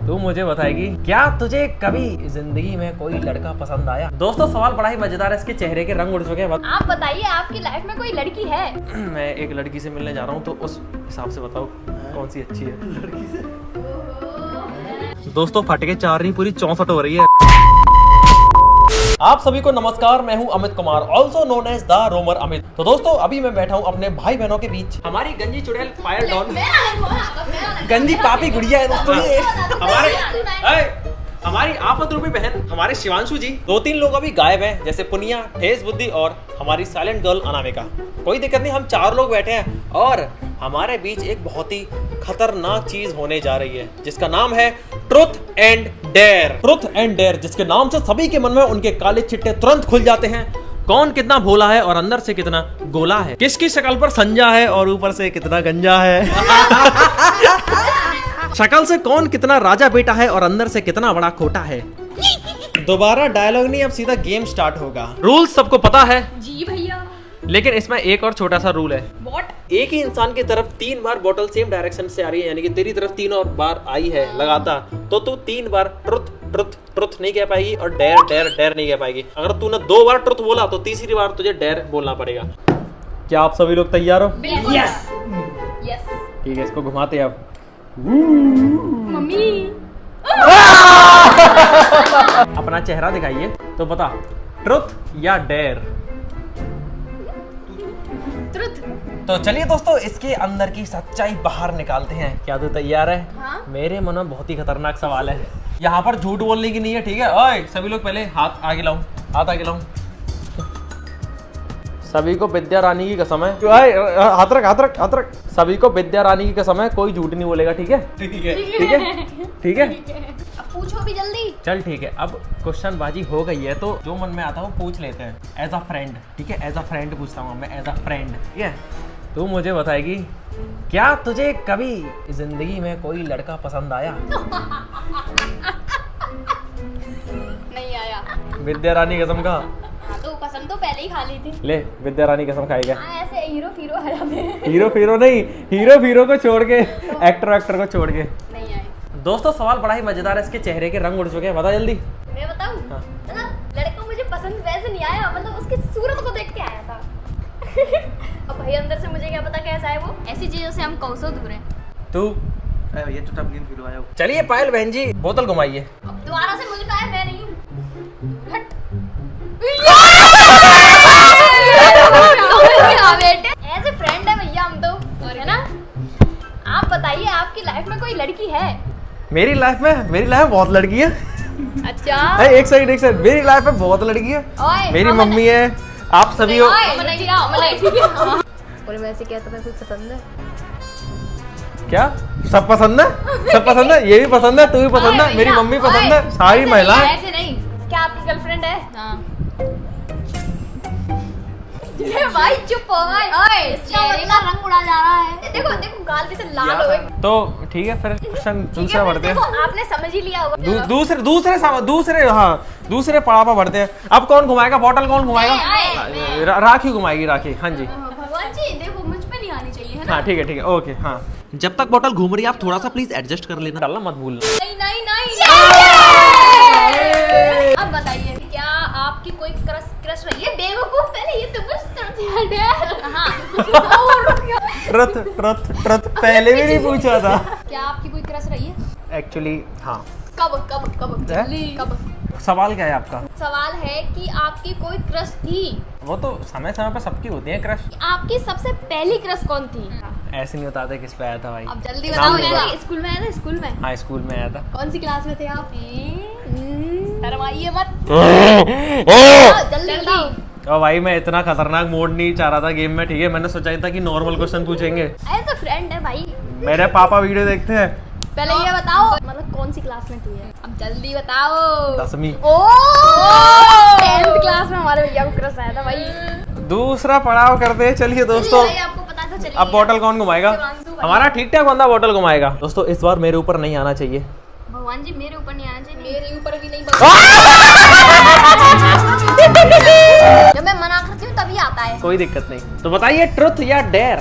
तू मुझे बताएगी क्या तुझे कभी जिंदगी में कोई लड़का पसंद आया? दोस्तों सवाल बड़ा ही मजेदार है, इसके चेहरे के रंग उड़ चुके हैं। आप बताइए आपकी लाइफ में कोई लड़की है? मैं एक लड़की से मिलने जा रहा हूँ, तो उस हिसाब से बताओ कौन सी अच्छी है लड़की से। दोस्तों फट के 4 नहीं पूरी 64 हो रही है। आप सभी को नमस्कार, मैं हूं Amit Kumar, also known as the roamer Amit. तो दोस्तों अभी मैं बैठा हूं अपने भाई बहनों के बीच। हमारी गंजी चुड़ैल फायर डॉन, गंजी पापी गुड़िया है दोस्तों ये हमारी आफत रूपी बहन हमारे शिवांशु जी। 2-3 लोग अभी गायब हैं, जैसे पुनिया, ठेस बुद्धि और हमारी साइलेंट गर्ल अनामिका। कोई दिक्कत नहीं, हम 4 लोग बैठे हैं और हमारे बीच एक बहुत ही खतरनाक चीज होने जा रही है जिसका नाम है truth and dare. Truth and dare जिसके नाम से सभी के मन में उनके काले चिट्टे तुरंत खुल जाते हैं। कौन कितना भोला है और अंदर से कितना गोला है, किसकी शक्ल पर संजा है और ऊपर से कितना गंजा है। शक्ल से कौन कितना राजा बेटा है और अंदर से कितना बड़ा खोटा है। दोबारा डायलॉग नहीं, अब सीधा गेम स्टार्ट होगा। रूल्स सबको पता है जी भैया, लेकिन इसमें एक और छोटा सा रूल है। What? एक ही इंसान की तरफ 3 बार बोतल सेम डायरेक्शन से आ रही है, यानी कि तेरी तरफ 3 और बार आई है लगातार, तो तू 3 बार ट्रुथ ट्रुथ ट्रुथ नहीं कह पाएगी और डेयर डेयर डेयर नहीं कह पाएगी। अगर तूने 2 बार ट्रुथ बोला तो तीसरी बार तुझे डेयर बोलना पड़ेगा। क्या आप सभी लोग तैयार हो? Yes yes. ठीक है, इसको घुमाते हैं अब। मम्मी अपना चेहरा दिखाइए तो बता, ट्रुथ या डेयर? ट्रुथ। तो चलिए दोस्तों इसके अंदर की सच्चाई बाहर निकालते हैं। क्या तू तैयार है? हाँ? मेरे मन में बहुत ही खतरनाक सवाल है। यहाँ पर झूठ बोलने की नहीं है, ठीक है? ओए सभी लोग पहले हाथ आगे लाऊं, हाथ आगे लाऊं। सभी को विद्या रानी की कसम है। हाथ रख हाथ रख हाथ रख। सभी को विद्या रानी की कसम है, कोई झूठ नहीं बोलेगा, ठीक है? ठीक है ठीक है ठीक है। अब पूछो भी जल्दी। चल ठीक है, अब क्वेश्चन बाजी हो गई है तो जो मन में आता है वो पूछ लेते हैं एज अ फ्रेंड, ठीक है? एज अ फ्रेंड पूछता हूँ मैं, एज अ फ्रेंड, ठीक है? तू मुझे बताएगी क्या तुझे कभी जिंदगी में कोई लड़का पसंद आया? नहीं आया। विद्या रानी कसम का। हाँ तो कसम तो पहले ही खा ली थी। ले विद्या रानी कसम खाएगा। हाँ, ऐसे हीरो फीरो आ जाते हैं। हीरो फीरो नहीं, हीरो फीरो को छोड़ के, एक्टर को छोड़ के। नहीं आए। दोस्तों सवाल बड़ा ही मजेदार है, इसके चेहरे के रंग उड़ चुके हैं। बता जल्दी। मैं बताऊं? हाँ। मतलब लड़का मुझे पसंद वैसे नहीं आया, मतलब उसकी सूरत को देख के आया था। अब भाई अंदर से मुझे क्या पता कैसा है वो। ऐसी चीजों से हम कौसो दूर हैं। तू ये चुटा ग्रीन फीरो आया। चलिए पायल बहन जी बोतल घुमाइए। अब दोबारा से मुझे कहा है, मैं नहीं हूँ। हट। ऐसे फ्रेंड है भैया हम तो, और है ना? आप बताइए आपकी लाइफ में कोई लड़की है? मेरी लाइफ में बहुत लड़की है। अच्छा एक सेकंड, मेरी लाइफ में बहुत लड़की है। मेरी मम्मी है, आप सभी हो। और मैं ऐसे कहता मैं कुछ पसंद है क्या? सब पसंद है, सब पसंद है, ये भी पसंद है, तू भी पसंद है, मेरी मम्मी पसंद है, सारी महिलाएं। ऐसे नहीं। क्या आपकी गर्लफ्रेंड है? हाँ। भाई चुप हो भाई। ओए चेहरे का रंग उड़ा जा रहा है। देखो देखो गाल भी से लाल हो गई। तो ठीक है फिर क्वेश्चन दूसरा बढ़ते हैं। आपने समझ ही लिया होगा। दूसरे पड़ाव पर बढ़ते हैं। अब कौन घुमाएगा बोतल, कौन घुमाएगा? राखी घुमाएगी, राखी। हाँ जी। भगवान जी देखो मुझ पे नहीं आनी चाहिए, है ना? हाँ ठीक है ओके। हाँ जब तक बोतल घूम रही है आप थोड़ा सा प्लीज एडजस्ट कर लेना, डालना मत भूलना। नहीं नहीं नहीं। अब बताइए क्या आपकी कोई क्रश रही है? बेवकूफ, पहले ये तो बस ट्रुथ पहले भी नहीं पूछा था। क्या आपकी कोई क्रश रही है? एक्चुअली हाँ। कब जल्दी कब? सवाल क्या है आपका? सवाल है कि आपकी कोई क्रश थी? वो तो समय समय पर सबकी होती है क्रश। आपकी सबसे पहली क्रश कौन थी? ऐसे नहीं बताते किस पे आया था भाई। अब जल्दी बताओ। स्कूल में आया था? स्कूल में? हाँ स्कूल में आया था। कौन सी क्लास में थे आप? शर्माइए मत। जल्दी बताओ। और भाई मैं इतना खतरनाक मोड नहीं चाह रहा था गेम में, ठीक है? मैंने सोचा था कि नॉर्मल क्वेश्चन पूछेंगे। ऐसा फ्रेंड है भाई। मेरे पापा वीडियो देखते हैं। पहले ये बताओ मतलब कौन सी क्लास में थी? अब जल्दी बताओ। 10वीं। 10th क्लास में हमारे भैया को क्रश आया था भाई। दूसरा पड़ाव करते हैं। चलिए दोस्तों आपको पता था। चलिए अब बोतल कौन घुमाएगा? हमारा ठीक ठाक बंदा बोतल घुमाएगा। दोस्तों इस बार मेरे ऊपर नहीं आना चाहिए। भगवान जी मेरे ऊपर नहीं आना चाहिए। मेरे ऊपर भी नहीं। जब मैं मना करती हूँ तभी आता है। कोई दिक्कत नहीं। तो बताइए ट्रुथ या डेयर?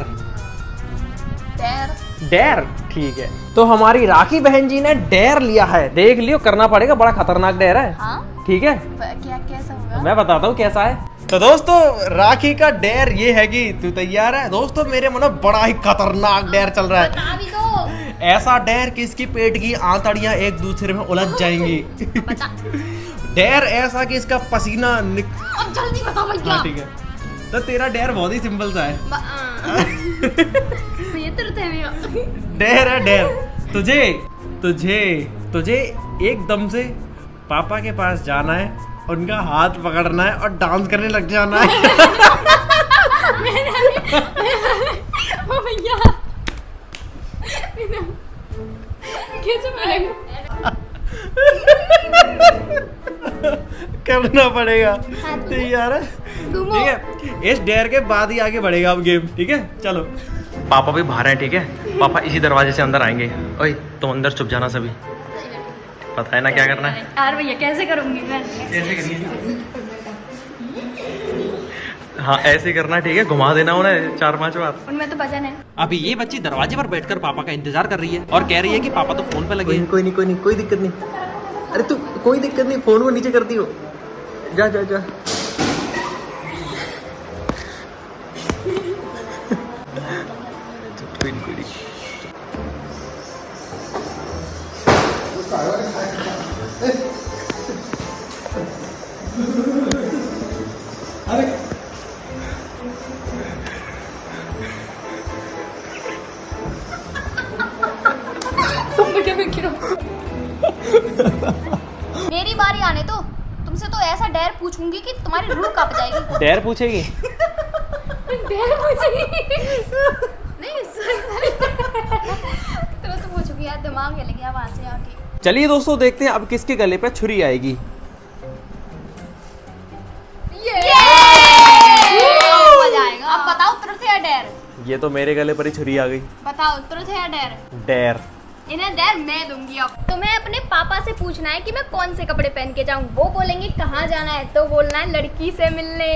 डेयर। डेयर ठीक है। तो हमारी राखी बहन जी ने डेयर लिया है, देख लियो, करना पड़ेगा, बड़ा खतरनाक डेयर है। हाँ? ठीक है, क्या कैसा होगा? मैं बताता हूँ कैसा है। तो दोस्तों राखी का डेयर ये है कि तू तैयार है? दोस्तों मेरे मन में बड़ा ही खतरनाक डेयर चल रहा है। बता भी दो। ऐसा डेयर कि इसकी पेट की आंतड़ियां एक दूसरे में उलझ जाएंगी। डेयर ऐसा कि इसका पसीना अब जल्दी बताओ भैया। हाँ ठीक है, तो तेरा डेयर बहुत ही सिंपल सा है। ये तुरंत है भैया। डेयर है डेयर, तुझे तुझे तुझे एकदम से पापा के पास जाना है, उनका हाथ पकड़ना है और डांस करने लग जाना है। ओ भैया कैसे मिलेगा? करना पड़ेगा। तैयार है? ठीक है, इस डेयर के बाद ही आगे बढ़ेगा अब गेम। ठीक है चलो। पापा भी बाहर हैं, ठीक है, पापा इसी दरवाजे से अंदर आएंगे। ओए तुम अंदर छुप जाना सभी, पता है ना क्या करना है। यार भैया कैसे करूंगी मैं? ऐसे करिए, हाँ ऐसे करना, ठीक है, घुमा देना उन्हें 4-5 बार। उनमें तो वजन है। अभी ये बच्ची दरवाजे पर बैठकर पापा का इंतजार कर रही है और कह रही है कि पापा तो फोन पे लगे हैं। कोई नहीं कोई दिक्कत नहीं। अरे तू कोई दिक्कत नहीं, फोन को नीचे कर दियो, जा जा जा। मेरी बारी आने तो तुमसे तो ऐसा डेयर पूछूंगी कि तुम्हारी रूह कांप जाएगी। डेयर पूछेगी? डेयर पूछेगी? नहीं तुरंत पूछूंगी यार, दिमाग हिल गया वहां से आके। चलिए दोस्तों देखते हैं अब किसके गले पे छुरी आएगी। मजा आएगा। अब बताओ तुरंत है डेयर? ये तो मेरे गले पर ही छुरी आ गई। बताओ तुरंत है डेयर? डेयर। इन्हें डेयर मैं दूंगी। अब तुम्हें अपने पापा से पूछना है कि मैं कौन से कपड़े पहन के जाऊं। वो बोलेंगे कहाँ जाना है तो बोलना है लड़की से मिलने।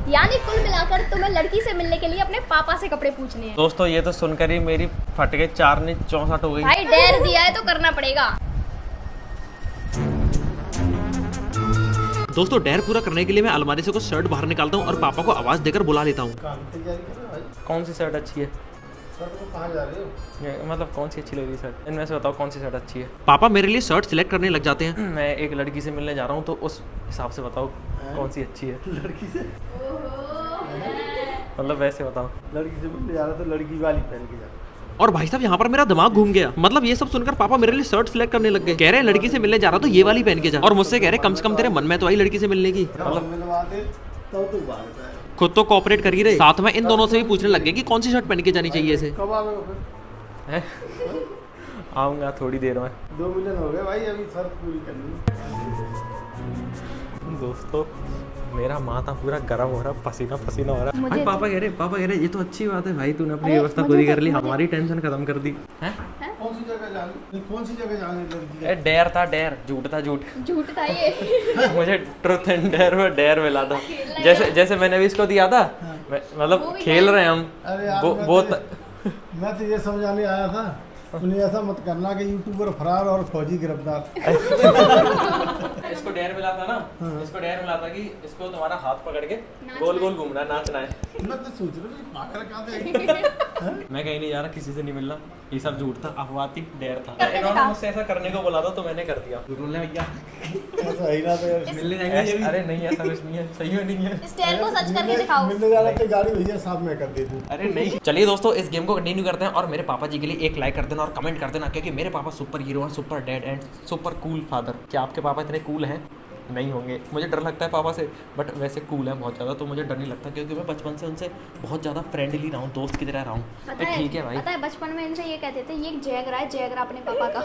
यानी कुल मिलाकर तुम्हें लड़की से मिलने के लिए अपने पापा से कपड़े पूछने हैं। दोस्तों ये तो सुनकर ही मेरी फट गई 4 ने 64 हो गई। भाई डेयर दिया है तो करना पड़ेगा। दोस्तों डेयर पूरा करने के लिए मैं अलमारी से कुछ शर्ट बाहर निकालता हूँ और पापा को आवाज देकर बुला लेता हूँ। कौन सी शर्ट अच्छी है? कहाँ जा रहे हो? मतलब कौन सी अच्छी लग रही है शर्ट? इनमें से बताओ कौन सी शर्ट अच्छी है। पापा मेरे लिए शर्ट सिलेक्ट करने लग जाते हैं। मैं एक लड़की से मिलने जा रहा हूँ तो उस हिसाब से बताओ कौन सी अच्छी है। लड़की से? मतलब वैसे बताओ। लड़की से मिलने जा रहा तो लड़की वाली पहन के जा। और भाई साहब यहाँ पर मेरा दिमाग घूम गया। मतलब ये सब सुनकर पापा मेरे लिए शर्ट सिलेक्ट करने लग गए। कह रहे हैं लड़की से मिलने जा रहा तो ये वाली पहन के जा, और मुझसे कह रहे कम से कम तेरे मन में तो आई लड़की से मिलने की। मतलब मिलवा दे तो तू भागता है। खुद तो कोऑपरेट कर ही रहे, साथ में इन दोनों से भी पूछने लग गए कि कौन सी शर्ट पहन के जानी चाहिए इसे। कब आओगे फिर? आऊंगा थोड़ी देर में। 2 मिलियन हो गए भाई, अभी शर्त पूरी करनी। दोस्तों मेरा माथा पूरा गर्म हो रहा, पसीना पसीना हो रहा। मुझे भाई पापा कह रहे ये तो अच्छी बात है भाई, तूने अपनी व्यवस्था पूरी कर ली, हमारी टेंशन खत्म कर दी। हैं? कौन सी जगह जाने? कौन सी जगह जाने लड़की? डेयर था डेयर, झूठ था झूठ। झूठ था ये। मुझे ट्रुथ एंड डेयर में डेयर मिला था। जैसे मैंने अभी इसको दिया था, मतलब खेल रहे हैं हम। अरे यार मैं तो ये समझाने आया था, उन्हें ऐसा मत करना कि यूट्यूबर फरार और फौजी गिरफ्तार। इसको डेयर मिला था ना, इसको डेयर मिला था कि इसको तुम्हारा हाथ पकड़ के गोल गोल घूमना है, नाचना है। मैं तो सोच रहा हूँ पागल कहाँ थे। मैं कहीं नहीं जा रहा, किसी से नहीं मिलना, ये सब झूठ था, अफवाह थी, डेयर था। इन्होंने मुझसे ऐसा करने को बोला था तो मैंने कर दिया। भैया ऐसा ही ना तो यार। मिलने जाएंगे? अरे नहीं ऐसा कुछ नहीं है, सही में नहीं है। इस डेयर को सच करके दिखाओ। मिलने जा रहा तो गाड़ी भैया साहब मैं कर दे दूँ। अरे नहीं। चलिए दोस्तों इस गेम को कंटिन्यू करते हैं और मेरे पापा जी के लिए एक लाइक कर देना और कमेंट कर देना, क्योंकि मेरे पापा सुपर हीरो हैं, super dad and super cool father. क्या आपके पापा इतने कूल हैं? नहीं होंगे, मुझे डर लगता है पापा से, बट वैसे कूल है बहुत ज़्यादा, तो मुझे डर नहीं लगता क्योंकि मैं बचपन से उनसे बहुत ज़्यादा फ्रेंडली रहा हूँ, दोस्त की तरह रहा हूँ। ठीक है भाई। पता है बचपन में इनसे ये कहते थे ये जैगरा है, जैगरा अपने पापा का।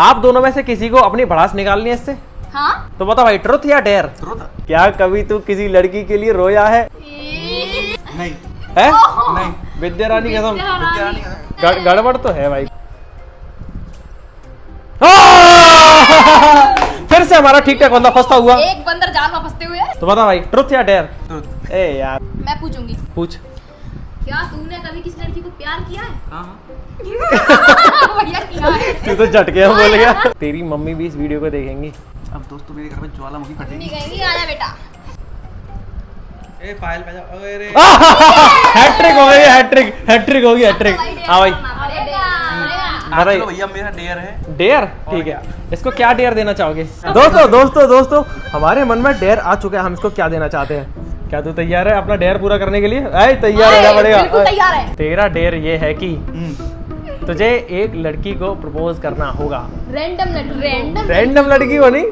आप दोनों में से किसी को अपनी भड़ास निकालनी है इससे? हाँ? तो बता भाई, ट्रुथ या डेयर? क्या कभी तू किसी लड़की के लिए रोया है? नहीं है? नहीं। विद्या रानी कसम गड़बड़ तो है भाई। फिर से से हमारा ठीक ठाक बंदा फंसता हुआ? एक बंदर जाल में फंसते हुए। तो बता भाई, ट्रुथ या डेयर? ट्रुथ। ए यार, मैं पूछूंगी, पूछ। क्या तूने कभी किसी लड़की को प्यार किया है? हाँ भैया किया है। तू तो झट गया बोल गया। तेरी मम्मी भी इस वीडियो को देखेंगी। अब दोस्तों मेरे घर में ज्वालामुखी मम्मी फटेगी। कहेंगी आजा बेटा। ए पायल बजा, अरे हैट्रिक हो गई, हैट्रिक होगी, हैट्रिक। हाँ भाई, चलो भैया मेरा डेयर है। डेयर, ठीक है। इसको क्या डेयर देना चाहोगे? दोस्तों हमारे मन में डेयर आ चुका है, हम इसको क्या देना चाहते हैं? क्या तू तैयार है अपना डेयर पूरा करने के लिए? तैयार रहना पड़ेगा। बिल्कुल तैयार है। तेरा डेयर ये है कि तुझे एक लड़की को प्रपोज करना होगा। रैंडम लड़की को नहीं,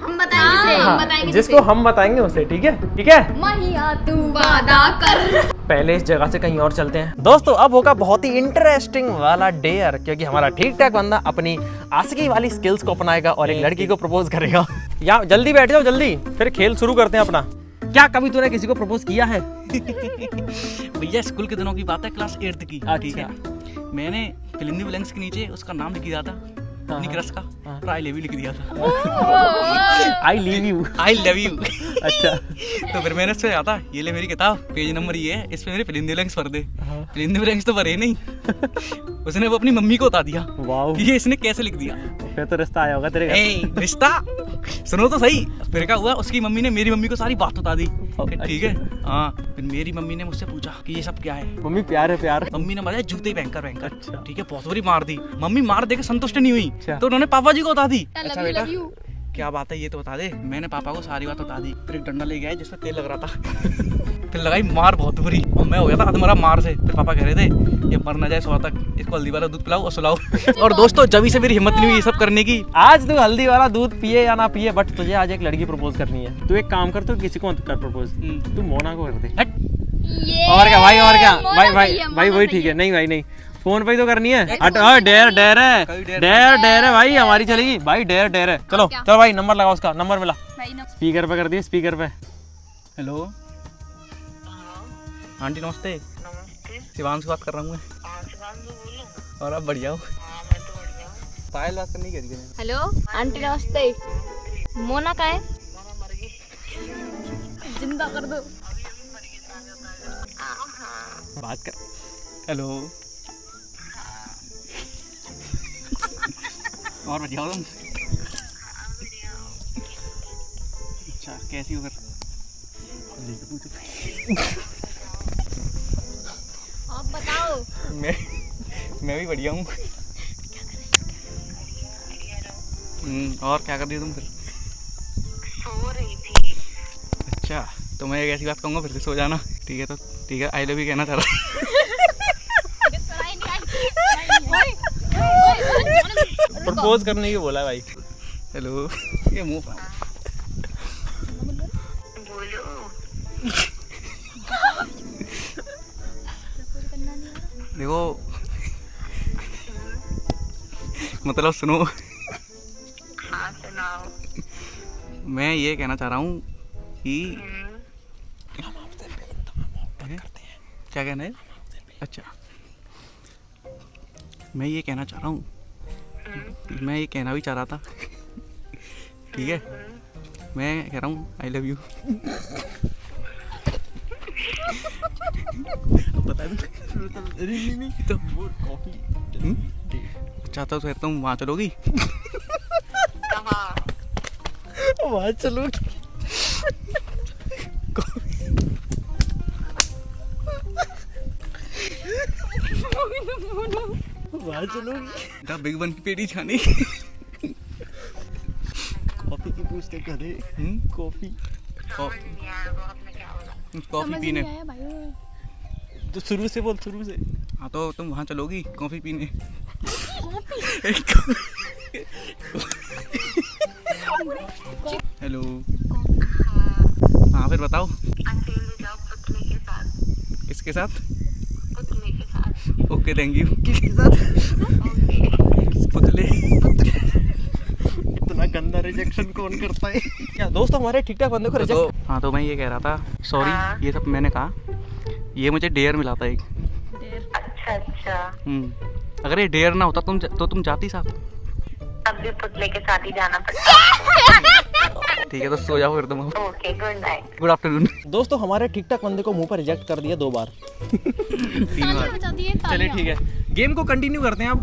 हम बताएंगे, हम बताएंगे जिसको हम बताएंगे उसे, ठीक है? ठीक है, महिया तू वादा कर। पहले इस जगह से कहीं और चलते हैं। दोस्तों अब होगा बहुत ही इंटरेस्टिंग वाला डेयर, क्योंकि हमारा ठीक ठाक बंदा अपनी आशिकी वाली स्किल्स को अपनाएगा और एक लड़की को प्रपोज करेगा। या जल्दी बैठ जाओ, जल्दी, फिर खेल शुरू करते हैं अपना। क्या कभी तूने किसी को प्रपोज किया है? भैया स्कूल के दिनों की बात है, क्लास 8th की। ठीक है, मैंने फिलिंदी ब्लैंक्स के नीचे उसका नाम लिख दिया था, अपनी क्रश का, और आई लव यू लिख दिया था। I leave you. I love you. अच्छा, तो फिर मैंने उससे आता, ये ले मेरी किताब, पेज नंबर ये है, इसमें मेरे फिलिंदी ब्लैंक्स भर दे। फिलिंदी ब्लैंक्स तो भरे नहीं। उसने वो अपनी मम्मी को बता दिया। वाओ, ये इसने कैसे लिख दिया। फिर तो रिश्ता आया होगा तेरे घर। रिश्ता सुनो तो सही। फिर क्या हुआ, उसकी मम्मी ने मेरी मम्मी को सारी बात बता दी। ठीक है, हाँ। फिर मेरी मम्मी ने मुझसे पूछा कि ये सब क्या है। मम्मी प्यार है, प्यार। मम्मी ने बताया जूते भयंकर। अच्छा। ठीक है, बहुत बुरी मार दी। मम्मी मार देकर संतुष्ट नहीं हुई, अच्छा। तो उन्होंने पापा जी को बता दी। I love अच्छा you, बेटा love you। क्या बात है ये तो बता दे। मैंने पापा को सारी बात बता दी। फिर एक डंडा ले गया जिसमें तेल लग रहा था। फिर लगाई मार बहुत बुरी, और मैं हो गया था अधमरा मार से। फिर पापा कह रहे थे ये मर ना जाए सुबह तक, इसको हल्दी वाला दूध पिलाओ और सुलाओ। और दोस्तों जब से मेरी हिम्मत नहीं हुई ये सब करने की। आज तू हल्दी वाला दूध पिए या ना पिए, बट तुझे आज एक लड़की प्रपोज करनी है। तू एक काम कर, तू किसी को मत कर प्रपोज, तू मोना को कर दे। और क्या भाई, और क्या भाई वही ठीक है। नहीं भाई नहीं, फोन पे ही तो करनी है। डेयर है भाई, हमारी चलेगी भाई। डेयर है। चलो चलो भाई, नंबर लगाओ, उसका नंबर मिला। स्पीकर पे कर दिए, स्पीकर पे। हेलो आंटी नमस्ते, शिवांश बात कर रहा हूँ मैं। और आप बढ़िया हो? पायल बात करनी है। हेलो आंटी नमस्ते, मोना का है? जिंदा कर दो। बात कर। हेलो और बढ़िया हो तुम? अच्छा कैसी हो फिर? आप बताओ। मैं भी बढ़िया हूँ। और क्या कर रही हो तुम फिर? सो रही थी। अच्छा, तो मैं एक ऐसी बात कहूँगा फिर से सो जाना। ठीक है, तो ठीक है, आई लव यू कहना चाह रहा। प्रपोज करने की बोला भाई। हेलो, ये मुंह बोलो। देखो, मतलब सुनो। हाँ सुनाओ। मैं ये कहना चाह रहा हूँ कि क्या कहना है? अच्छा, मैं ये कहना चाह रहा हूँ, मैं ये कहना भी चाह रहा था। ठीक है, मैं कह रहा हूँ आई लव यू। बता दो तो चाहता तो तुम वहाँ चलोगी? कहाँ? वहाँ चलोगी? वहाँ चलोगी? बिग बन की पेटी छानी। कॉफी की पूछते करे। कॉफी नहीं यार, वो आपने क्या बोला? कॉफी पीने। तो शुरू से बोल, शुरू से। हाँ तो तुम वहाँ चलोगी कॉफी पीने? हेलो, हाँ फिर बताओ। अकेले जाओ पुतले के साथ। किसके साथ? पुतले के साथ। Okay thank you. किसके साथ? पुतले। इतना गंदा रिजेक्शन कौन करता है? क्या दोस्त हमारे ठीक ठाक बंदे को रिजेक्ट? हाँ तो मैं ये कह रहा था, सॉरी ये सब मैंने कहा, ये मुझे डेयर मिला था एक। अच्छा। अगर ये डेयर ना होता तो तुम जाती साथ? अब भी पुतले के साथ ही जाना पड़ता है। ठीक है तो सो जाओ फिर तुम। Okay, good night. Good afternoon. दोस्तों हमारे ठीक ठाक बंदे को मुंह पर रिजेक्ट कर दिया 2 बार। तालियां बजा दिए, चलिए तालियां। ठीक है, गेम को कंटिन्यू करते हैं अब।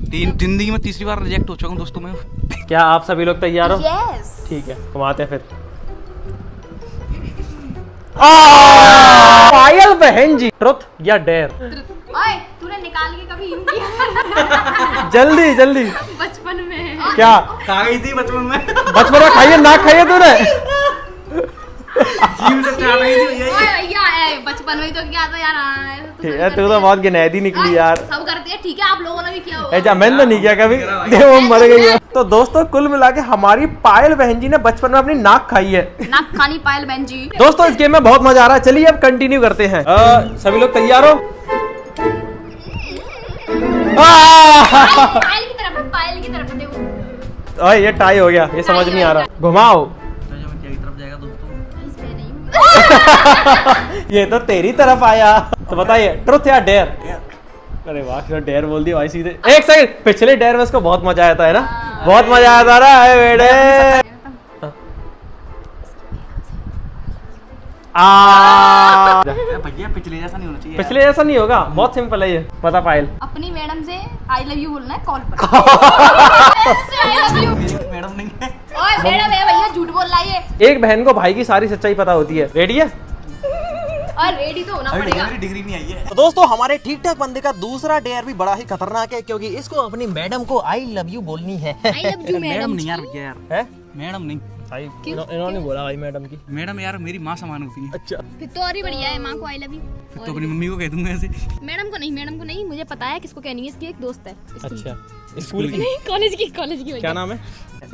जिंदगी में तीसरी बार रिजेक्ट हो चुका हूँ दोस्तों मैं। क्या आप सभी लोग तैयार हो? यस। ठीक है, घुमाते हैं फिर। पायल बहन जी, ट्रुथ या डेयर? ओए तूने निकाल के कभी यूं किया? जल्दी जल्दी। बचपन में। क्या खा गई थी बचपन में। बचपन में खाइए ना खाइए तूने? जीव से चाट रही थी भैया। ओए भैया बचपन में ही तो क्या था यार। ठीक है, तू तो बहुत गिनैदी निकली यार। सब करते हैं, ठीक है, आप लोगों ने भी किया होगा। ऐसा मैंने तो नहीं किया कभी, वो मर गई है। तो दोस्तों कुल मिला के हमारी पायल बहन जी ने बचपन में अपनी नाक खाई है। नाक खानी पायल बहन जी। दोस्तों इस गेम में बहुत मजा आ रहा है, चलिए अब कंटिन्यू करते हैं। सभी लोग तैयार हो? पायल की तरफ है, पायल की तरफ है, देखो। ओए ये टाई हो गया, ये समझ नहीं आ रहा। घुमाओ। जाएगा दोस्तों। इस पे नहीं। ये तो तेरी तरफ आया। तो बताइए ट्रुथ या डेयर? अरे वाह, डेयर बोल दिया भाई सीधे। एक सेकंड, पिछले डेयर में उसको बहुत मजा आया था, है ना? बहुत मजा आया था ना बेटे। भैया पिछले जैसा नहीं होना चाहिए। पिछले जैसा नहीं होगा, बहुत सिंपल है ये। पता पायल? अपनी मैडम से आई लव यू बोलना है कॉल पर। I love you. मैडम नहीं है। ओए मैडम है भैया, झूठ बोल रहा है ये। एक बहन को भाई की सारी सच्चाई पता होती है। रेडी है? और रेडी तो होना पड़ेगा। मेरी डिग्री नहीं आई है। तो दोस्तों हमारे ठीक ठाक बंदे का दूसरा डेयर भी बड़ा ही खतरनाक है, क्योंकि इसको अपनी मैडम को आई लव यू बोलनी है। I love you madam. नहीं यार भैया यार। है? मैडम नहीं भाई इन्होंने बोला भाई मैडम की। मैडम यार मेरी माँ समान होती है। अच्छा, फिर तो और ही बढ़िया है, माँ को आई लव यू। फिर तो अपनी मम्मी को कह दूंगा ऐसे। मैडम को नहीं, मुझे पता है किसको कहनी है। इसकी एक दोस्त है स्कूल अच्छा की। स्कूल की। नहीं, कॉलेज की क्या नाम है?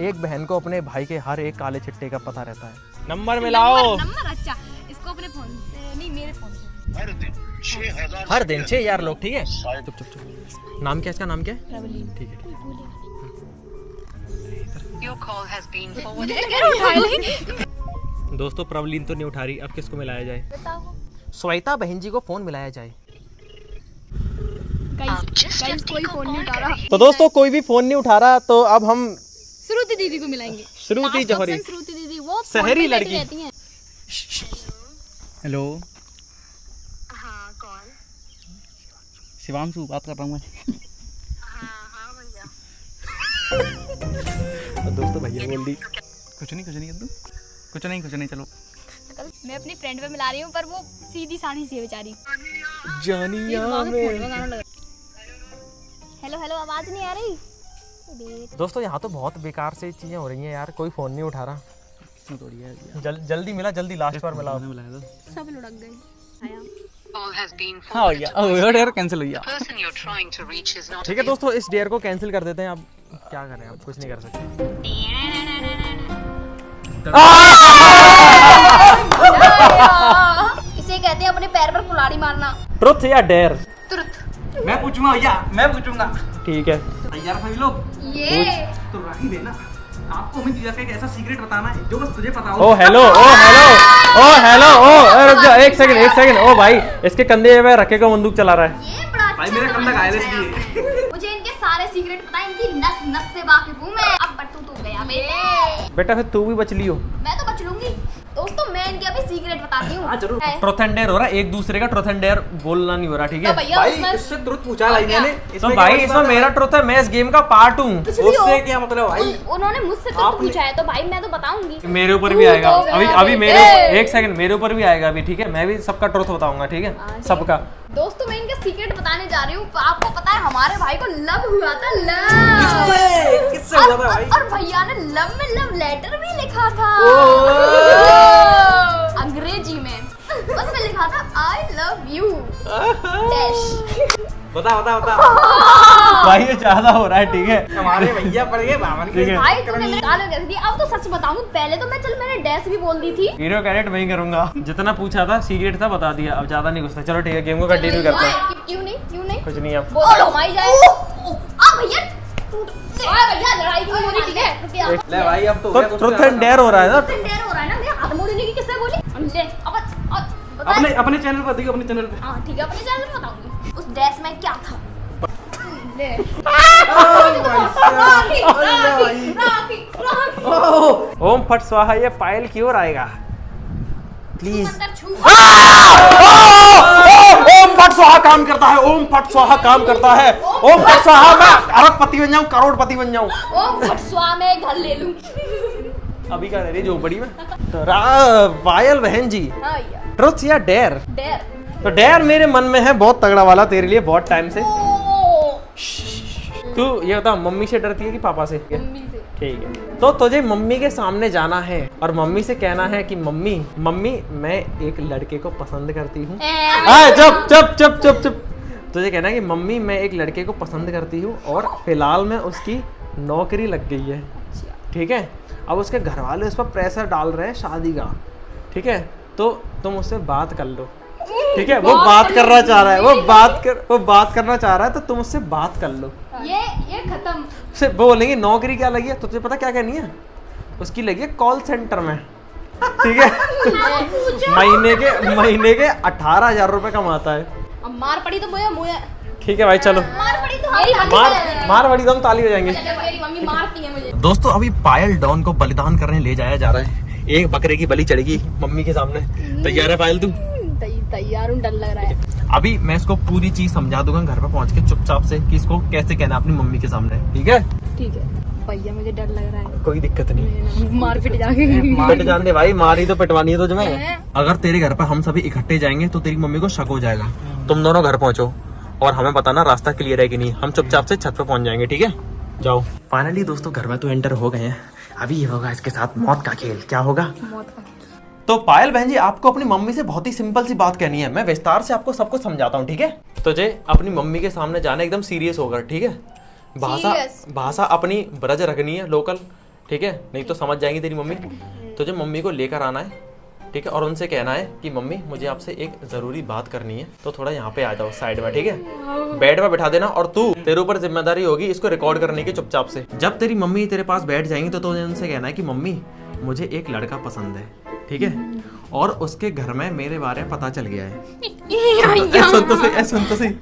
एक बहन को अपने भाई के हर एक काले चिट्टे का पता रहता है। नंबर मिलाओ। नंबर अच्छा, इसको अपने फोन से नहीं, मेरे फोन से। हर दिन 6,000 लोग। ठीक है, चुप चुप चुप। नाम क्या है इसका? नाम क्या है? प्रबलीन। ठीक है। Your call has been forwarded. दोस्तों प्रबलीन तो नहीं उठा रही, अब किसको मिलाया जाए? बताओ। श्वेता बहन जी को फोन मिलाया जाए। गाइस कोई फोन नहीं उठा रहा। तो दोस्तों कोई भी फोन नहीं उठा रहा, तो अब हम श्रुति दीदी को मिलाएंगे। श्रुति Last जौहरी, option श्रुति दीदी, वो शहरी फोन पे लड़की। रहती हैं। हेलो हाँ, कौन? शिवांशु बात कर रहा हूँ मैं। हाँ भैया। दोस्तों भैया बोल दी। कुछ नहीं अब्दू, कुछ नहीं चलो। मैं अपनी फ्रेंड पे मिला रही हूँ, पर वो सीधी साधी सी है बेचारी। जानिया में। हेलो हेलो, आवाज नहीं आ रही? दोस्तों यहाँ तो बहुत बेकार से चीजें हो रही हैं यार, कोई फोन नहीं उठा रहा। जल्दी मिला, जल्दी लास्ट बार मिलाओ। सब लुढ़क गए। Call has been हाँ forwarded. भैया यार कैंसिल हो गया। The person you're trying to reach is not ठीक है दोस्तों, इस डेयर को कैंसिल कर देते हैं। अब क्या करें, अब कुछ नहीं कर सकते। इसे कहते हैं अपने पैर पर कुल्हाड़ी मारना। ट्रुथ या डेयर? तुरंत। मैं पूछूंगा भैया, मैं पूछूंगा। ठीक है। तैयार सभी लोग? ये तो राखी देना। आपको हमें तुझे एक ऐसा सीक्रेट बताना है जो बस तुझे पता हो। ओ हेलो, रुक जा, एक सेकंड। ओ भाई, इसके कंधे में रखे को बंदूक चला रहा है। ये बड़ा भाई अच्छा मेरे कंधा सवाल घायल है पूछा इसलिए। यार। मुझे इनके सारे सीक्रेट पता है, इनकी नस नस से वाकिफ हूँ मैं। अब बट्टू तो गया बेटे। बेटा फिर तू भी बच लियो। मैं तो बच लूंगी। दोस्तों मैं इनके अभी सीक्रेट बताती हूँ। हाँ जरूर। ट्रुथ एंड डेयर हो रहा है, एक दूसरे का ट्रुथ एंड डेयर बोलना नहीं हो रहा, ठीक तो है? भैया भाई उसमें इससे ट्रुथ पूछा भाई मैंने। तो भाई इसमें मेरा ट्रुथ है, मैं इस गेम का पार्ट हूँ। कुछ भी हो। उससे क्या मतलब भाई? उन्होंने मुझसे तो पूछा है, तो भाई मैं तो बताऊंगी। मेरे ऊपर भी आएगा अभी मेरे, एक सेकंड, मेरे ऊपर भी आएगा अभी, ठीक है? मैं भी सबका ट्रुथ बताऊंगा, ठीक है? सबका। दोस्तों मैं इनका सीक्रेट बताने जा रही हूँ। आपको पता है हमारे भाई को लव हुआ था, लव। किससे हुआ था भाई? और भैया ने लव में लव लेटर भी लिखा था अंग्रेजी में। उसमें लिखा था आई लव यू डैश। बता भाई ये ज्यादा हो रहा है, ठीक है? हमारे भैया पर ये बावन ठीक है। भाई तूने मेरे गाल में कैसे दी? अब तो सच बताऊं, पहले तो मैंने डैश भी बोल दी थी। हीरो कैरेट वही करूंगा। जितना पूछा था सीक्रेट था बता दिया, अब ज्यादा नहीं घुसता। चलो ठीक है, गेम को कंटिन्यू करते हैं। क्यों नहीं कुछ नहीं अब। बोलो हमारी जाए। आ भैया भैया लड़ाई क्यों हो रही? ठीक है रुकिए। ले भाई अब तो तो ट्रुथ एंड डेयर हो रहा है ना? देर हो रहा है ना, मेरा हाथ मोड़ने की किसने बोली? ले अब अपने चैनल पर देखिए, अपने चैनल पे। हाँ ठीक है, अपने चैनल पे बताऊंगी उस डैश में क्या था। ले राखी, राखी, राखी, राखी। ओम फट स्वाहा ये पायल की ओर आएगा प्लीज। अंदर छू। ओम फट स्वाहा काम करता है, ओम फट स्वाहा काम करता है, ओम फट स्वाहा मैं अरबपति बन जाऊं, करोड़पति बन जाऊं। ओम फट स्वाहा मैं घर ले लूं। अभी क्या रह रही झोपड़ी में? तो पायल बहन जी, हाँ भैया। ट्रुथ या डेयर? डेयर। तो डेयर मेरे मन में है बहुत तगड़ा वाला तेरे लिए बहुत टाइम से। तू ये बता मम्मी से डरती है कि पापा से? मम्मी से। ठीक है, तो तुझे मम्मी के सामने जाना है और मम्मी से कहना है कि मम्मी मम्मी मैं एक लड़के को पसंद करती हूँ। चुप चुप चुप चुप चुप। तुझे कहना है कि मम्मी मैं एक लड़के को पसंद करती हूँ और फिलहाल में उसकी नौकरी लग गई है, ठीक है। अब उसके घर वाले उस पर प्रेशर डाल रहे हैं शादी का, ठीक है। तो तुम उससे बात कर लो, ठीक है। वो बात करना चाह रहा है, वो बात करना चाह रहा है, तो तुम उससे बात कर लो। ये खत्म। उससे बोलेंगे नौकरी क्या लगी है, तो तुझे पता क्या कहनी है? उसकी लगी है कॉल सेंटर में, ठीक है। महीने के 18,000 रुपए कमाता है। अब मार पड़ी तो मुझे ठीक है भाई चलो, मार पड़ी तो मार पड़ी तो हम ताली बजाएंगे। मेरी मम्मी मारती है मुझे। दोस्तों अभी पायल डॉन को बलिदान करने ले जाया जा रहा है। एक बकरे की बलि चढ़ेगी मम्मी के सामने। तैयार है पायल तू? तैयार हूँ, डर लग रहा है। अभी मैं इसको पूरी चीज समझा दूंगा घर पर पहुंच के चुपचाप से कि इसको कैसे कहना अपनी मम्मी के सामने, ठीक है? ठीक है भैया, मुझे डर लग रहा है। कोई दिक्कत नहीं, मार पिट जाके पिट जान दे भाई, मारी तो पिटवानी है तुझे मैं। अगर तेरे घर पर हम सभी इकट्ठे जाएंगे तो तेरी मम्मी को शक हो जाएगा। तुम दोनों घर पहुंचो और हमें बताना रास्ता क्लियर है कि नहीं। हम चुपचाप से छत पे पहुंच जाएंगे, ठीक है? जाओ। फाइनली दोस्तों घर में तो एंटर हो गए हैं। अभी ये होगा इसके साथ मौत का खेल। क्या होगा? मौत का। तो पायल बहन जी आपको अपनी मम्मी से बहुत ही सिंपल सी बात कहनी है। मैं विस्तार से आपको सब कुछ समझाता हूँ, ठीक है? तुझे अपनी मम्मी के सामने जाना एकदम सीरियस होकर, ठीक है? भाषा अपनी ब्रज रखनी है, लोकल, ठीक है? नहीं तो समझ जाएंगी तेरी मम्मी। तुझे मम्मी को लेकर आना है, ठीक है? और उनसे कहना है कि मम्मी मुझे आपसे एक जरूरी बात करनी है, तो थोड़ा यहाँ पे आ जाओ साइड में, ठीक है? बेड पे बैठा देना और तू तेरे ऊपर जिम्मेदारी होगी इसको रिकॉर्ड करने की चुपचाप से। जब तेरी मम्मी तेरे पास बैठ जाएंगी तो तुझे उनसे कहना है कि मम्मी मुझे एक लड़का पसंद है, ठीक है? और उसके घर में मेरे बारे में पता चल गया है। सुन तो सही।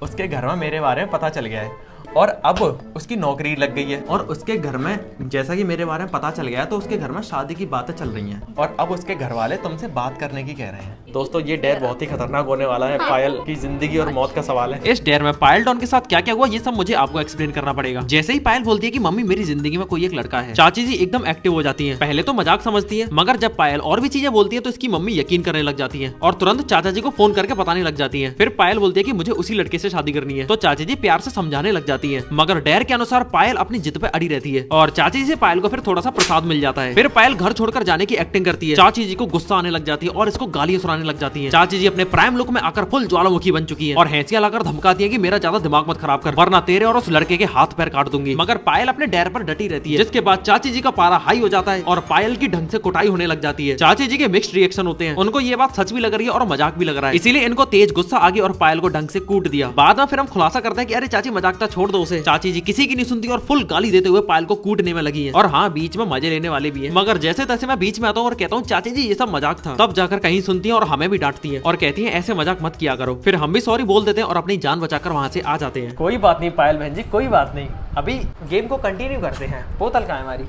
उसके घर में मेरे बारे में पता चल गया है और अब उसकी नौकरी लग गई है और उसके घर में जैसा कि मेरे बारे में पता चल गया है तो उसके घर में शादी की बातें चल रही हैं और अब उसके घर वाले तुमसे बात करने की कह रहे हैं। दोस्तों ये डेयर बहुत ही खतरनाक होने वाला है। पायल की जिंदगी और मौत का सवाल है। इस डेयर में पायल डॉन के साथ क्या क्या हुआ ये सब मुझे आपको एक्सप्लेन करना पड़ेगा। जैसे ही पायल बोलती है कि मम्मी मेरी जिंदगी में कोई एक लड़का है, चाची जी एकदम एक्टिव हो जाती है। पहले तो मजाक समझती है, मगर जब पायल और भी चीजें बोलती है तो इसकी मम्मी यकीन करने लग जाती है और तुरंत चाचा जी को फोन करके बताने लग जाती है। फिर पायल बोलती है कि मुझे उसी लड़के से शादी करनी है, तो चाची जी प्यार से समझाने लग जाती है, मगर डेयर के अनुसार पायल अपनी जिद पे अड़ी रहती है और चाची जी से पायल को फिर थोड़ा सा प्रसाद मिल जाता है। फिर पायल घर छोड़कर जाने की एक्टिंग करती है। चाची जी को गुस्सा आने लग जाती है और इसको गालियां सुनाने लग जाती है। चाची जी अपने प्राइम लुक में आकर फुल ज्वालामुखी बन चुकी है और हैंसियां लाकर धमकाती है कि मेरा ज्यादा दिमाग मत खराब कर वरना तेरे और उस लड़के के हाथ पैर काट दूंगी। मगर पायल अपने डेयर पर डटी रहती है, जिसके बाद चाची जी का पारा हाई हो जाता है और पायल की ढंग से कुटाई होने लग जाती है। चाची जी के मिक्स्ड रिएक्शन होते हैं, उनको ये बात सच भी लग रही है और मजाक भी लग रहा है, इसीलिए इनको तेज गुस्सा आ गया और पायल को ढंग से कूट दिया। बाद में फिर हम खुलासा करते हैं कि अरे चाची मजाक छोड़ दो उसे। चाची जी किसी की नहीं सुनती और फुल गाली देते हुए पायल को कूटने में लगी है और हाँ बीच में मजे लेने वाले भी है। मगर जैसे तैसे मैं बीच में आता हूँ और कहता हूँ चाची जी ये सब मजाक था, तब जाकर कहीं सुनती है और हमें भी डांटती है और कहती है ऐसे मजाक मत किया करो। फिर हम भी सॉरी बोल देते हैं और अपनी जान बचाकर वहाँ से आ जाते हैं। कोई बात नहीं पायल बहन जी, कोई बात नहीं, अभी गेम को कंटिन्यू करते हैं। बोतल कहाँ है हमारी?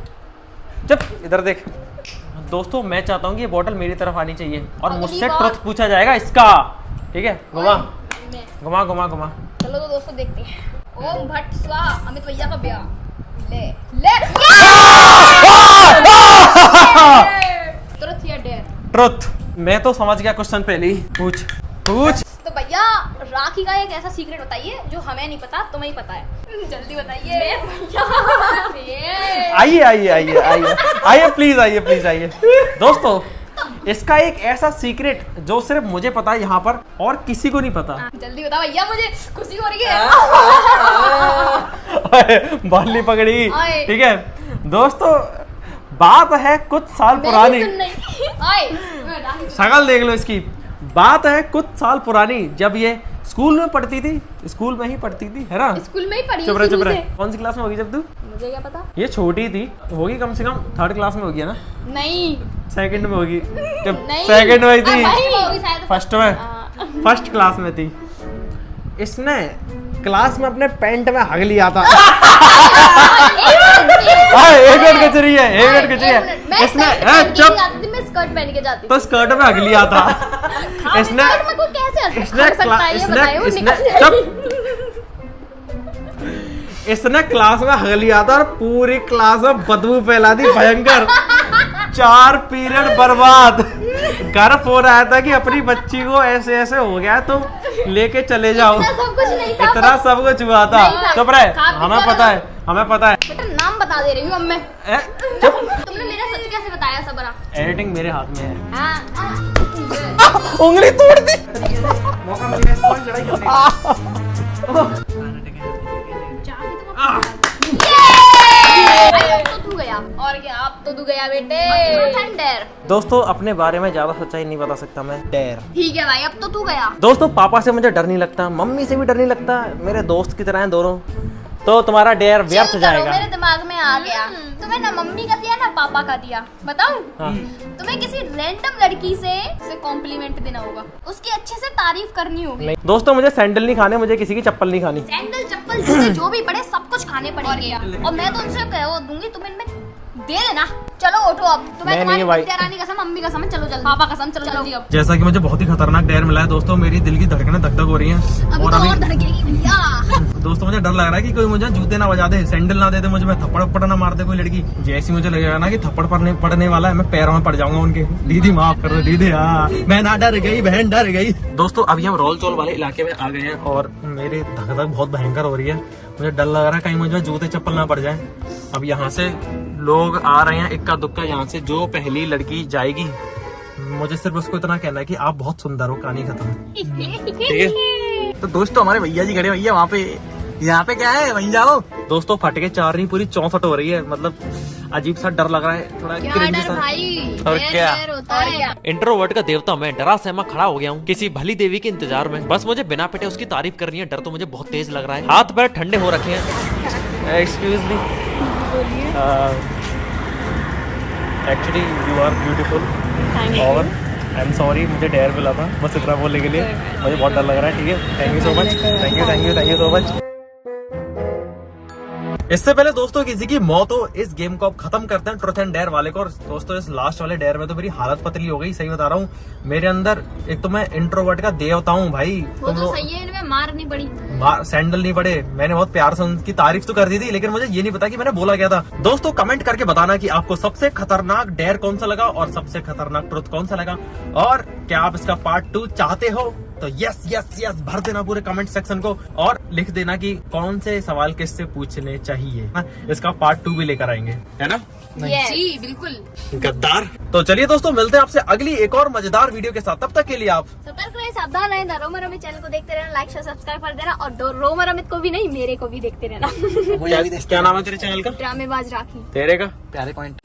जब इधर देख। दोस्तों मैं चाहता हूँ कि ये बोतल मेरी तरफ आनी चाहिए और मुझसे ट्रुथ पूछा जाएगा इसका, ठीक है? घुमा घुमा घुमा घुमा। चलो तो दोस्तों देखते हैं। ओम भट्ट स्वाहा अमित भैया का ब्याह। ले ट्रुथ या डेयर? ट्रुथ। मैं तो समझ गया क्वेश्चन पहले ही। पूछ। तो भैया राखी का एक ऐसा सीक्रेट बताइए जो हमें नहीं पता, तुम्हें ही पता है, जल्दी बताइए। आइए प्लीज आइए। दोस्तों इसका एक ऐसा सीक्रेट जो सिर्फ मुझे पता है यहाँ पर और किसी को नहीं पता। जल्दी बताओ भैया, मुझे खुशी हो रही है। बाली पकड़ी, ठीक है? दोस्तों बात है कुछ साल पुरानी, शक्ल देख लो इसकी। बात है कुछ साल पुरानी, जब ये स्कूल में पढ़ती थी, स्कूल में ही पढ़ती थी, है ना? स्कूल में ही पढ़ी। चुप रहे। कौन सी क्लास में होगी जब तू? मुझे क्या पता। ये छोटी थी, होगी कम से कम 3rd क्लास में होगी, है ना? नहीं, 2nd में होगी। जब नहीं, 2nd में थी, फर्स्ट में 1st क्लास में थी। इसने क्लास में अपने पैंट में हग लिया था। एक मिनट खिंच रही है, एक मिनट खिंच रही है। मैं इसने चुप चुप मैं स्कर्ट पहन के जाती तो स्कर्ट में अगली आता। हाँ, इसने स्कर्ट में कोई कैसे इसने हट सकता है ये बताइए, वो इसने निकल चुप इसने क्लास में हग लिया था और पूरी क्लास में बदबू फैला दी भयंकर। 4 पीरियड बर्बाद। घर फोन आया था कि अपनी बच्ची को ऐसे ऐसे हो गया तो लेके चले जाओ। इतना सब कुछ नहीं था, इतना सब कुछ हुआ था। नहीं था। चुप रहे, खा पी हमें कर पता है, हमें पता है। बेटा नाम बता दे रही हूँ अब मैं। चुप, तुमने मेरा सच कैसे बताया सबरा? एडिटिंग मेरे हाथ में है। हाँ, उंगली तोड़ दी। मौका मिल गया इसको लड़ाई करने का। अब तो तू गया और क्या, अब तो तू गया बेटे। थंडर। दोस्तों अपने बारे में ज्यादा सच्चाई नहीं बता सकता मैं। डेर। ठीक है भाई, अब तो तू गया। दोस्तों पापा से मुझे डर नहीं लगता, मम्मी से भी डर नहीं लगता, मेरे दोस्त की तरह हैं दोनों। तो तुम्हारा डेर व्यर्थ चिल करो, जाएगा। मेरे दिमाग में आ गया। तुम्हें ना मम्मी का दिया ना पापा का दिया। बताऊं? हाँ। तुम्हें किसी रैंडम लड़की से कॉम्प्लीमेंट देना होगा, उसकी अच्छे से तारीफ करनी होगी। नहीं दोस्तों मुझे सैंडल नहीं खाने, मुझे किसी की चप्पल नहीं खानी। सैंडल चप्पल जूते जो भी पड़े सब कुछ खाने पड़ेंगे। और मैं तो उनसे कह दूंगी तुम इनमें दे देना। चलो उठो अब, तुम्हें मैं तुम्हारी नहीं भाई। रानी कसम, मम्मी कसम है, चलो जल्दी, पापा कसम, चलो जल्दी अब। जैसा कि मुझे बहुत ही खतरनाक डेर मिला है दोस्तों, मेरी दिल की धड़कनें धक धक हो रही हैं। अभी और तो अभी और धड़केगी भैया। दोस्तों मुझे डर लग रहा है कि कोई मुझे जूते ना बजा दे, सैंडल ना दे दे मुझे, मैं थप्पड़ ना मार दे कोई लड़की। जैसी मुझे लगेगा ना कि थप्पड़ पड़ने वाला है, मैं पैरों में पड़ जाऊंगा उनके। दीदी माफ कर दो दीदी, हाँ मैं ना डर गई, बहन डर गई। दोस्तों अभी हम रोल चोल वाले इलाके में आ गए हैं और मेरी धक धक बहुत भयंकर हो रही है। मुझे डर लग रहा है कहीं मुझे जूते चप्पल ना पड़ जाए। अब यहाँ से लोग आ रहे हैं इक्का दुक्का, यहाँ से जो पहली लड़की जाएगी मुझे सिर्फ उसको इतना कहना है कि आप बहुत सुंदर हो, कहानी खत्म। ठीक है। तो दोस्तों हमारे भैया जी खड़े, भैया वहाँ पे, यहाँ पे क्या है, वहीं जाओ। दोस्तों फट के 4 नहीं पूरी 64 हो रही है, मतलब अजीब सा डर लग रहा है, थोड़ा cringe सा। और क्या इंट्रोवर्ट का देवता मैं डरा सहमा खड़ा हो गया हूँ किसी भली देवी के इंतजार में। बस मुझे बिना पिटे उसकी तारीफ करनी है। डर तो मुझे बहुत तेज लग रहा है, हाथ पैर ठंडे हो रखे हैं। Excuse me, actually you are beautiful और आई एम सॉरी मुझे डेयर मिला था बस इतना बोलने के लिए। मुझे बहुत डर लग रहा है। ठीक है, thank you so much, thank you thank you thank you so much. इससे पहले दोस्तों किसी की मौत हो, इस गेम को अब खत्म करते हैं ट्रुथ एंड डेयर वाले को। और दोस्तों इस लास्ट वाले डेयर में तो मेरी हालत पतली हो गई, सही बता रहा हूँ। मेरे अंदर एक तो मैं इंट्रोवर्ट का देवता हूँ भाई। वो तो सही है, इनमें मार नहीं पड़ी, सैंडल नहीं पड़े। मैंने बहुत प्यार से उनकी तारीफ तो कर दी थी, लेकिन मुझे ये नहीं पता कि मैंने बोला क्या था। दोस्तों कमेंट करके बताना कि आपको सबसे खतरनाक डेयर कौन सा लगा और सबसे खतरनाक ट्रुथ कौन सा लगा, और क्या आप इसका पार्ट 2 चाहते हो। तो यस यस यस भर देना पूरे कमेंट सेक्शन को और लिख देना कि कौन से सवाल किससे पूछने चाहिए। इसका पार्ट 2 भी लेकर आएंगे, है ना? जी बिल्कुल गद्दार। तो चलिए दोस्तों मिलते हैं आपसे अगली एक और मजेदार वीडियो के साथ। तब तक के लिए आप सतर्क रहे, सावधान रहे। रोमर अमित चैनल को देखते रहना, लाइक शेयर सब्सक्राइब कर देना। और रोमर अमित को भी नहीं, मेरे को भी देखते रहना। क्या नाम है तेरे चैनल का? ड्रामेबाज राखी। तेरे का? प्यारे पॉइंट।